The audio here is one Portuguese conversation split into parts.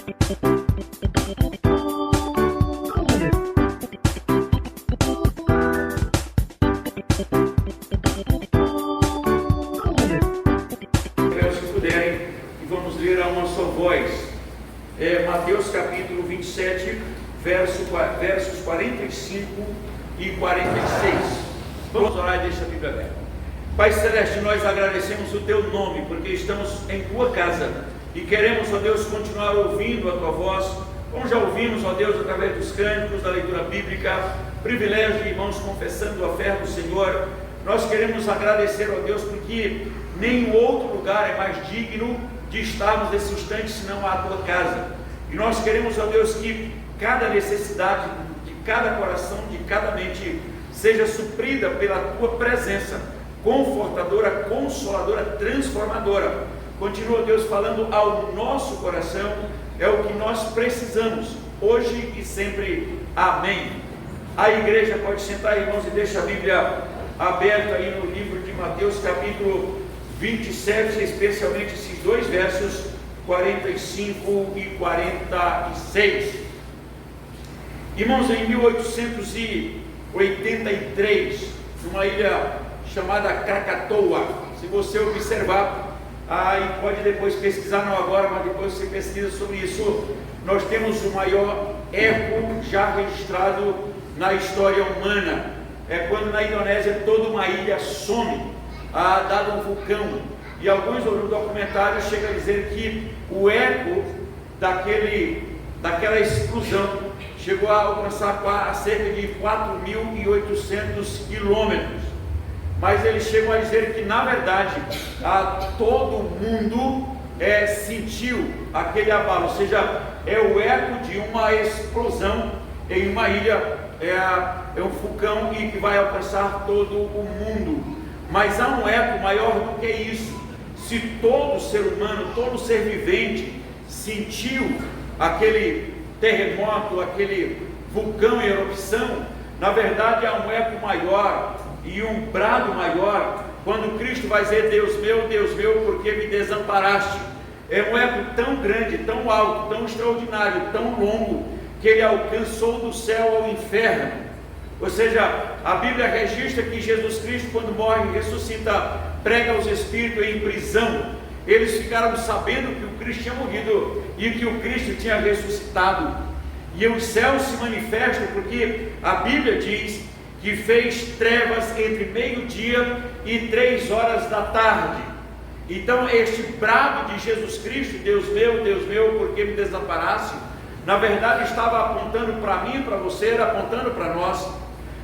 Se puderem, e vamos ler a uma só voz. Mateus capítulo 27, versos 45 e 46. Vamos orar e deixa a Bíblia aberta. Pai Celeste, nós agradecemos o Teu nome, porque estamos em Tua casa e queremos, ó Deus, continuar ouvindo a Tua voz, como já ouvimos, ó Deus, através dos cânticos, da leitura bíblica, privilégio de irmãos confessando a fé do Senhor. Nós queremos agradecer, ó Deus, porque nenhum outro lugar é mais digno de estarmos nesse instante, senão a Tua casa. E nós queremos, ó Deus, que cada necessidade de cada coração, de cada mente, seja suprida pela Tua presença, confortadora, consoladora, transformadora. Continua, Deus, falando ao nosso coração, é o que nós precisamos, hoje e sempre. Amém. A igreja pode sentar, irmãos, e deixa a Bíblia aberta aí no livro de Mateus, capítulo 27, especialmente esses dois versos, 45 e 46. Irmãos, em 1883, numa ilha chamada Krakatoa, se você observar, e pode depois pesquisar, não agora, mas depois você pesquisa sobre isso, nós temos o maior eco já registrado na história humana. É quando na Indonésia toda uma ilha some, dado um vulcão, e alguns documentários chegam a dizer que o eco daquela explosão chegou a alcançar a cerca de 4.800 quilômetros. Mas eles chegam a dizer que, na verdade, todo mundo sentiu aquele abalo, ou seja, é o eco de uma explosão em uma ilha, é um vulcão e que vai alcançar todo o mundo. Mas há um eco maior do que isso. Se todo ser humano, todo ser vivente sentiu aquele terremoto, aquele vulcão em erupção, na verdade há um eco maior e um brado maior, quando Cristo vai dizer: Deus meu, por que me desamparaste? É um eco tão grande, tão alto, tão extraordinário, tão longo, que ele alcançou do céu ao inferno. Ou seja, a Bíblia registra que Jesus Cristo, quando morre e ressuscita, prega aos espíritos em prisão. Eles ficaram sabendo que o Cristo tinha morrido e que o Cristo tinha ressuscitado. E os céus se manifestam, porque a Bíblia diz que fez trevas entre meio-dia e 3 horas da tarde. Então este brado de Jesus Cristo, Deus meu, por que me desamparaste? Na verdade estava apontando para mim, para você, apontando para nós.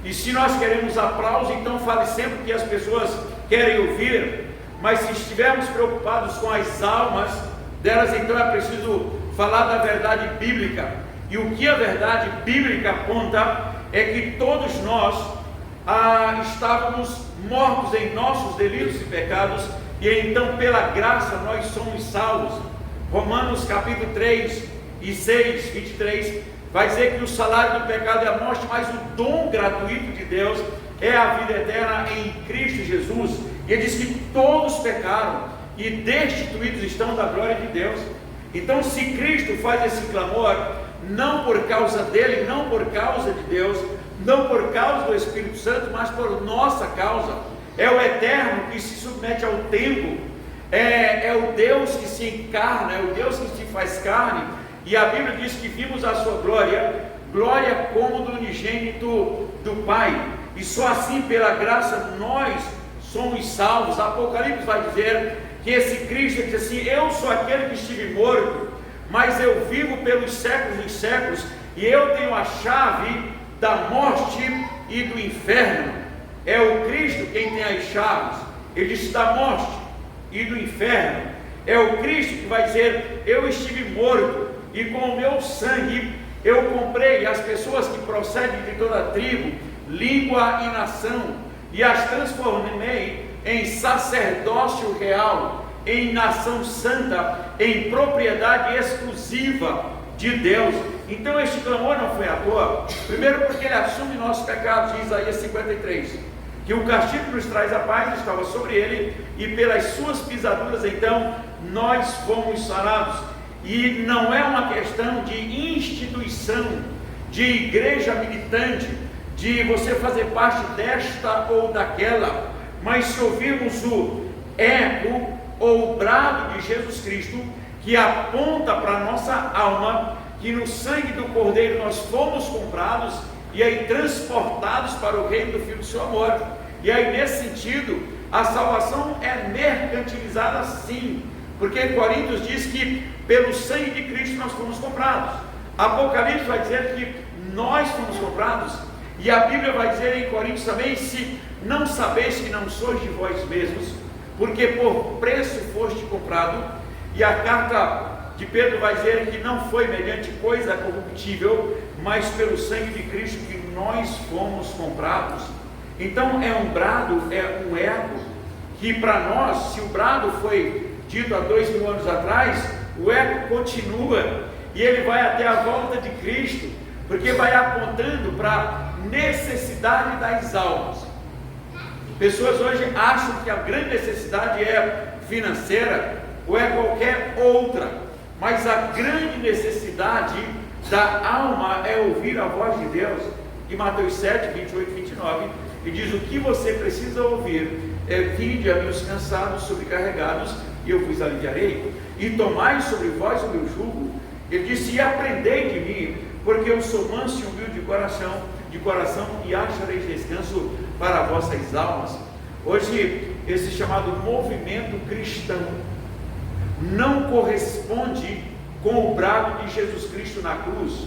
E se nós queremos aplauso, então fale sempre que as pessoas querem ouvir. Mas se estivermos preocupados com as almas delas, então é preciso falar da verdade bíblica. E o que a verdade bíblica aponta é que todos nós estávamos mortos em nossos delitos e pecados, e então pela graça nós somos salvos. Romanos capítulo 3 e 6, 23, vai dizer que o salário do pecado é a morte, mas o dom gratuito de Deus é a vida eterna em Cristo Jesus. E ele diz que todos pecaram e destituídos estão da glória de Deus. Então, se Cristo faz esse clamor, não por causa dele, não por causa de Deus, não por causa do Espírito Santo, mas por nossa causa, é o eterno que se submete ao tempo, é o Deus que se encarna, é o Deus que se faz carne. E a Bíblia diz que vimos a sua glória como do unigênito do Pai, e só assim pela graça nós somos salvos. Apocalipse vai dizer que esse Cristo diz assim: eu sou aquele que estive morto, mas eu vivo pelos séculos dos séculos, e eu tenho a chave da morte e do inferno. É o Cristo quem tem as chaves. Ele disse da morte e do inferno. É o Cristo que vai dizer: eu estive morto, e com o meu sangue eu comprei as pessoas que procedem de toda a tribo, língua e nação, e as transformei em sacerdócio real, em nação santa, em propriedade exclusiva de Deus. Então este clamor não foi à toa. Primeiro porque ele assume nossos pecados, de Isaías 53, que o castigo que nos traz a paz estava sobre ele, e pelas suas pisaduras então nós fomos sarados. E não é uma questão de instituição, de igreja militante, de você fazer parte desta ou daquela, mas se ouvirmos o eco ou o brado de Jesus Cristo, que aponta para a nossa alma, que no sangue do Cordeiro nós fomos comprados e aí transportados para o reino do Filho do seu amor. E aí, nesse sentido, a salvação é mercantilizada sim, porque Coríntios diz que pelo sangue de Cristo nós fomos comprados. Apocalipse vai dizer que nós fomos comprados, e a Bíblia vai dizer em Coríntios também: se não sabeis que não sois de vós mesmos, porque por preço foste comprado. E a carta de Pedro vai dizer que não foi mediante coisa corruptível, mas pelo sangue de Cristo que nós fomos comprados. Então é um brado, é um eco, que para nós, se o brado foi dito há 2000 anos atrás, o eco continua, e ele vai até a volta de Cristo, porque vai apontando para a necessidade das almas. Pessoas hoje acham que a grande necessidade é financeira, ou é qualquer outra, mas a grande necessidade da alma é ouvir a voz de Deus. Em Mateus 7, 28 e 29, ele diz: o que você precisa ouvir é: vinde a mim os cansados, sobrecarregados, e eu vos aliviarei, e tomai sobre vós o meu jugo. Ele disse: e aprendei de mim, porque eu sou manso e humilde de coração, e achareis descanso para vossas almas. Hoje, esse chamado movimento cristão não corresponde com o brado de Jesus Cristo na cruz,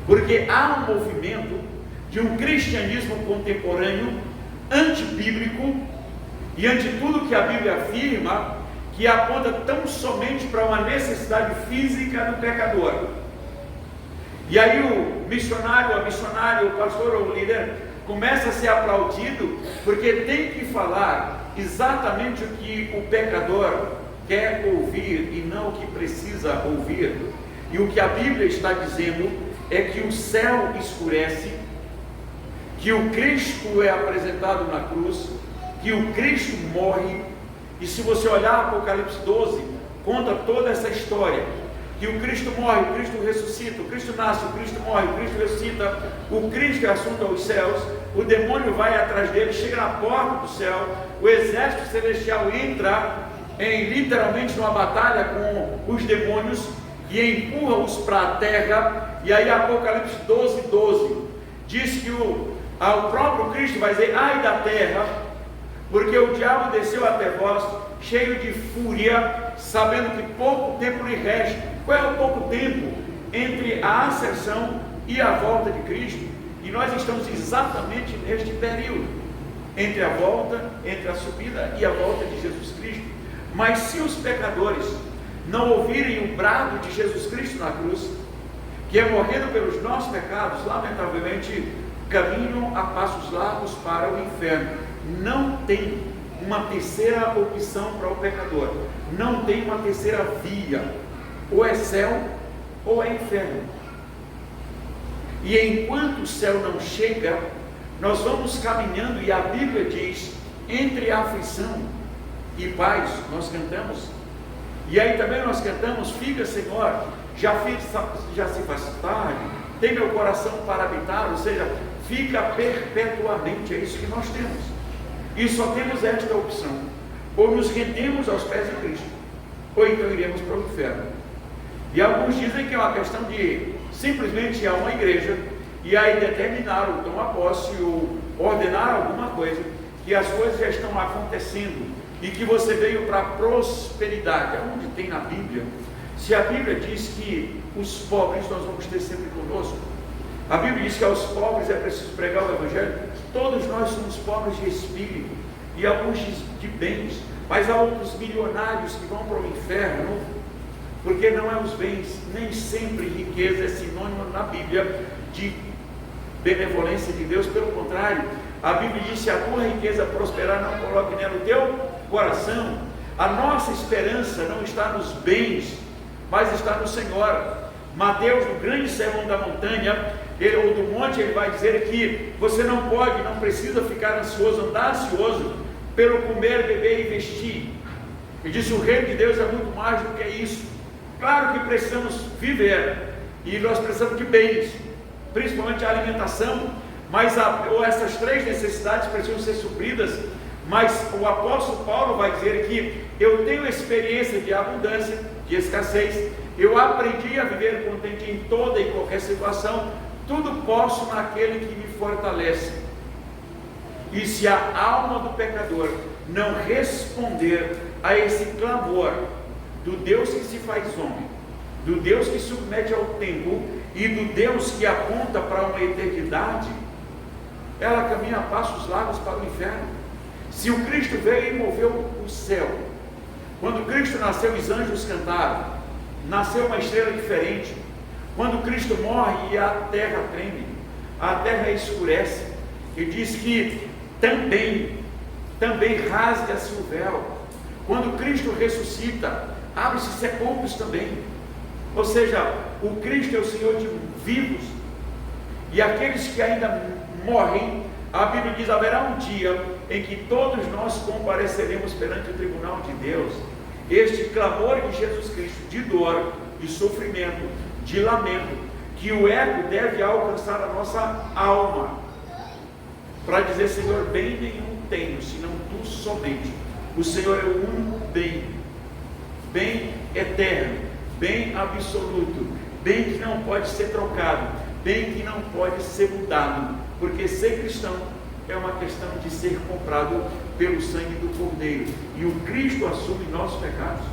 porque há um movimento de um cristianismo contemporâneo, antibíblico, e ante tudo que a Bíblia afirma, que aponta tão somente para uma necessidade física do pecador. E aí o missionário, a missionária, o pastor ou o líder começa a ser aplaudido, porque tem que falar exatamente o que o pecador quer ouvir e não o que precisa ouvir. E o que a Bíblia está dizendo é que o céu escurece, que o Cristo é apresentado na cruz, que o Cristo morre. E se você olhar Apocalipse 12, conta toda essa história, que o Cristo morre, o Cristo ressuscita, o Cristo nasce, o Cristo morre, o Cristo ressuscita, o Cristo é assunto aos céus, o demônio vai atrás dele, chega na porta do céu, o exército celestial entra literalmente numa batalha com os demônios e empurra-os para a terra. E aí Apocalipse 12, 12 diz que o próprio Cristo vai dizer: ai da terra, porque o diabo desceu até vós cheio de fúria, sabendo que pouco tempo lhe resta. Qual é o pouco tempo entre a ascensão e a volta de Cristo? E nós estamos exatamente neste período, entre a volta, entre a subida e a volta de Jesus Cristo. Mas se os pecadores não ouvirem o brado de Jesus Cristo na cruz, que é morrendo pelos nossos pecados, lamentavelmente caminham a passos largos para o inferno. Não tem uma terceira opção para o pecador, não tem uma terceira via: ou é céu ou é inferno. E enquanto o céu não chega, nós vamos caminhando, e a Bíblia diz: entre a aflição e paz, nós cantamos. E aí também nós cantamos: fica, Senhor, já se faz tarde, tem meu coração para habitar. Ou seja, fica perpetuamente. É isso que nós temos, e só temos esta opção: ou nos rendemos aos pés de Cristo, ou então iremos para o inferno. E alguns dizem que é uma questão de simplesmente ir a uma igreja e aí determinar ou tomar posse ou ordenar alguma coisa, que as coisas já estão acontecendo e que você veio para a prosperidade. Aonde tem na Bíblia? Se a Bíblia diz que os pobres nós vamos ter sempre conosco, a Bíblia diz que aos pobres é preciso pregar o Evangelho. Todos nós somos pobres de espírito, e alguns de bens, mas há outros milionários que vão para o inferno, porque não é os bens, nem sempre riqueza é sinônimo na Bíblia de benevolência de Deus. Pelo contrário, a Bíblia diz: se a tua riqueza prosperar, não coloque nela o teu coração. A nossa esperança não está nos bens, mas está no Senhor. Mateus, no grande sermão da montanha, ou do monte, ele vai dizer que você não precisa ficar ansioso, andar ansioso pelo comer, beber e vestir. Ele diz: o reino de Deus é muito mais do que isso. Claro que precisamos viver, e nós precisamos de bens, principalmente a alimentação, mas essas três necessidades precisam ser supridas. Mas o apóstolo Paulo vai dizer que eu tenho experiência de abundância, de escassez, eu aprendi a viver contente em toda e qualquer situação, tudo posso naquele que me fortalece. E se a alma do pecador não responder a esse clamor do Deus que se faz homem, do Deus que submete ao tempo e do Deus que aponta para uma eternidade, ela caminha a passos largos para o inferno. Se o Cristo veio e moveu o céu, quando Cristo nasceu os anjos cantaram, nasceu uma estrela diferente. Quando Cristo morre e a terra treme, a terra escurece, e diz que também rasga-se o véu. Quando Cristo ressuscita, abre-se sepulcros também. Ou seja, o Cristo é o Senhor de vivos, e aqueles que ainda morrem, a Bíblia diz, haverá um dia em que todos nós compareceremos perante o tribunal de Deus. Este clamor de Jesus Cristo, de dor, de sofrimento, de lamento, que o eco deve alcançar a nossa alma, para dizer, Senhor, bem nenhum tenho, senão tu somente. O Senhor é o único bem eterno, bem absoluto, bem que não pode ser trocado, bem que não pode ser mudado, porque ser cristão é uma questão de ser comprado pelo sangue do Cordeiro, e o Cristo assume nossos pecados.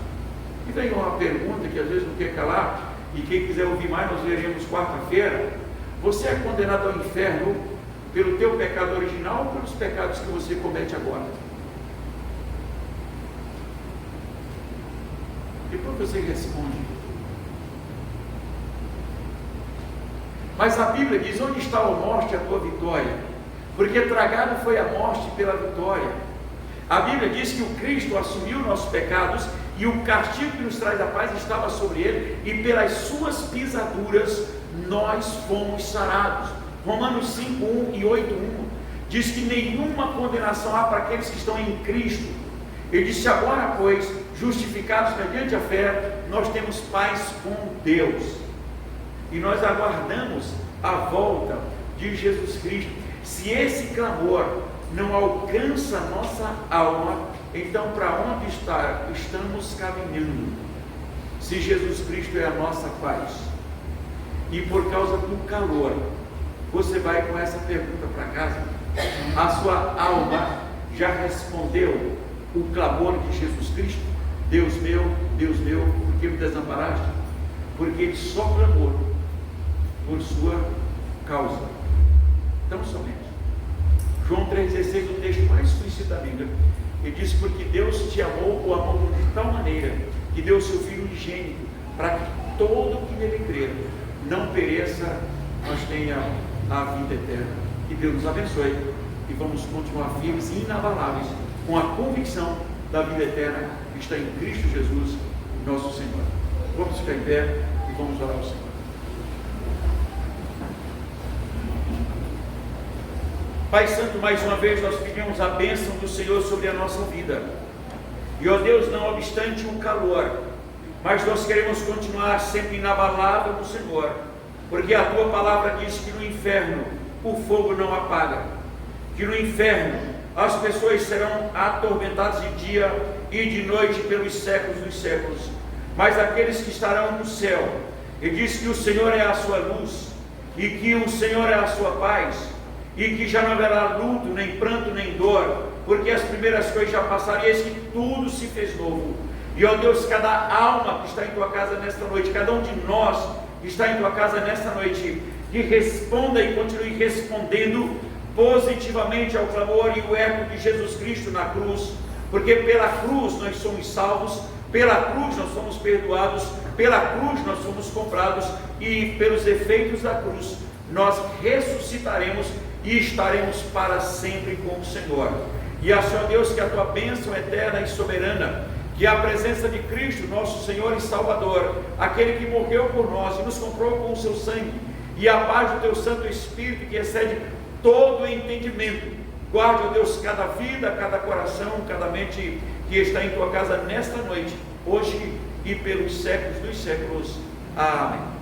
E vem uma pergunta que às vezes não quer calar, e quem quiser ouvir mais nós veremos quarta-feira. Você é condenado ao inferno pelo teu pecado original ou pelos pecados que você comete agora? Depois você responde. Mas a Bíblia diz, onde está a morte, a tua vitória? Porque tragado foi a morte pela vitória. A Bíblia diz que o Cristo assumiu nossos pecados, e o castigo que nos traz a paz estava sobre ele, e pelas suas pisaduras nós fomos sarados. Romanos 5:1 e 8:1 diz que nenhuma condenação há para aqueles que estão em Cristo. Ele disse, agora pois, justificados mediante a fé, nós temos paz com Deus, e nós aguardamos a volta de Jesus Cristo. Se esse clamor não alcança a nossa alma, então para onde estamos caminhando? Se Jesus Cristo é a nossa paz, e por causa do calor, você vai com essa pergunta para casa, a sua alma já respondeu o clamor de Jesus Cristo? Deus meu, por que me desamparaste? Porque ele só clamou por sua causa, tão somente. João 3,16, o texto mais conhecido da Bíblia, ele diz, porque Deus te amou, o amou de tal maneira, que deu o seu Filho unigênito, para que todo que nele crer não pereça, mas tenha a vida eterna. Que Deus nos abençoe, e vamos continuar firmes e inabaláveis, com a convicção da vida eterna que está em Cristo Jesus, nosso Senhor. Vamos ficar em pé e vamos orar ao Senhor. Pai Santo, mais uma vez nós pedimos a bênção do Senhor sobre a nossa vida. E, ó Deus, não obstante o calor, mas nós queremos continuar sempre inabalável no Senhor, porque a Tua palavra diz que no inferno o fogo não apaga, que no inferno as pessoas serão atormentadas de dia e de noite pelos séculos dos séculos, mas aqueles que estarão no céu, Ele diz que o Senhor é a sua luz, e que o Senhor é a sua paz, e que já não haverá luto, nem pranto, nem dor, porque as primeiras coisas já passaram, e eis que tudo se fez novo. E, ó Deus, cada alma que está em Tua casa nesta noite, cada um de nós que está em Tua casa nesta noite, que responda e continue respondendo positivamente ao clamor e o eco de Jesus Cristo na cruz, porque pela cruz nós somos salvos, pela cruz nós somos perdoados, pela cruz nós somos comprados, e pelos efeitos da cruz nós ressuscitaremos e estaremos para sempre com o Senhor. E a Senhor Deus, que a Tua bênção eterna e soberana, que a presença de Cristo, nosso Senhor e Salvador, aquele que morreu por nós e nos comprou com o seu sangue, e a paz do Teu Santo Espírito, que excede todo o entendimento, guarde, ó Deus, cada vida, cada coração, cada mente que está em Tua casa nesta noite, hoje e pelos séculos dos séculos. Amém.